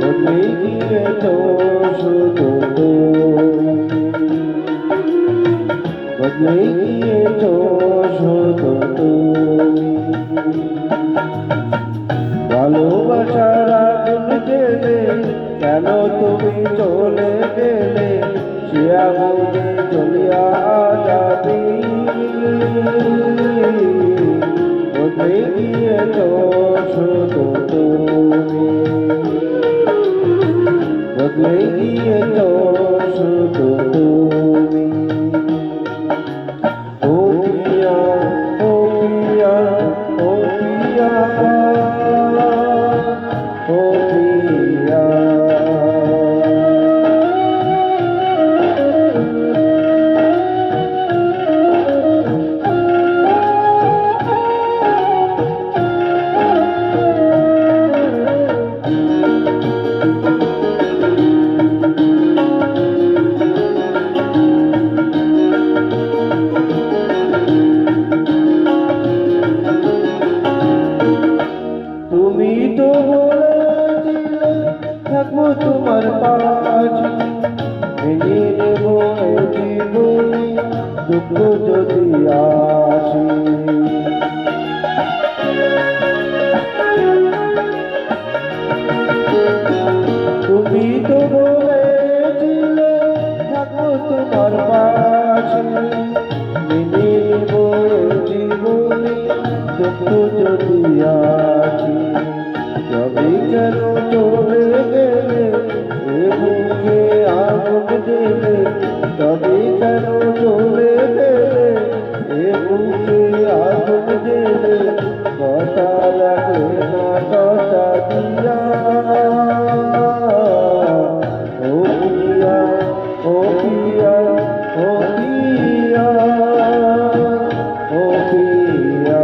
বদলে গিয়েছো শুধু তুমি, বদলে গিয়েছো শুধু তুমি। ভালোবাসার আগুন জেলে কেন তুমি চলে গেলে, সে আগুনে জ্বলিয়া যাবি। বদলে গিয়েছো শুধু তুমি, বদলে গিয়েছো শুধু তুমি। ও পিয়া, ও পিয়া, ও পিয়া, ও পিয়া। তুমি তো বলেছিলে থাকবো তোমার পাশে, মেনে নেব এই জীবনে দুঃখ যদি আসে। তুমি তো বলেছিলে থাকবো তোমার পাশে, মেনে নেব এই জীবনে দুঃখ যদি আসে। তবে কেন চলে গেলে এ বুকে আগুন জেলে, তবে কেন চলে গেলে এ বুকে আগুন জেলে, কথা রাখলে না কথা দিয়া। ও পিয়া, ও পিয়া, ও পিয়া, ও পিয়া।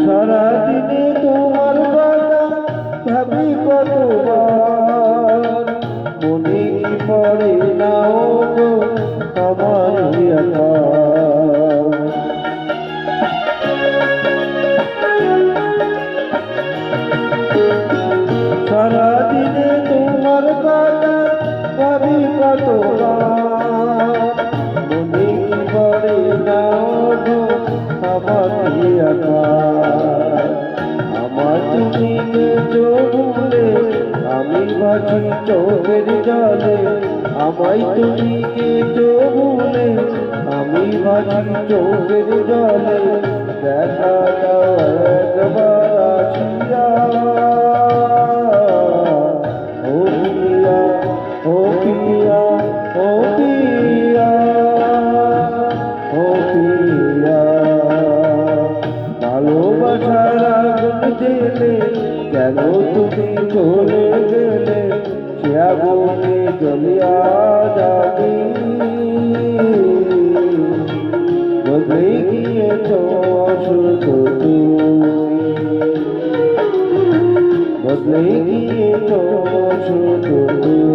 সারাদিনে তোমার কথা ভাবি কতবার, মনে কি পড়ে না গো আমার একা। সারাদিনে তোমার কথা ভাবি কতবার, মনে কি পড়ে না গো আমার একা। আমার তুমি গেছো ভুলে, আমি ভাসি চোখের জলে। আমায় তুমি গেছো ভুলে, আমি ভাসি চোখের জলে। দেখা দাও একবার আসিয়া। ও পিয়া, ও পিয়া, ও পিয়া, ও পিয়া। ভালোবাসার আগুন জেলে কেন তুমি চলে গেলে, সে আগুনে জ্বলিয়া যাবি। বদলে গিয়েছো শুধু তুমি, বদলে গিয়েছো শুধু তুমি।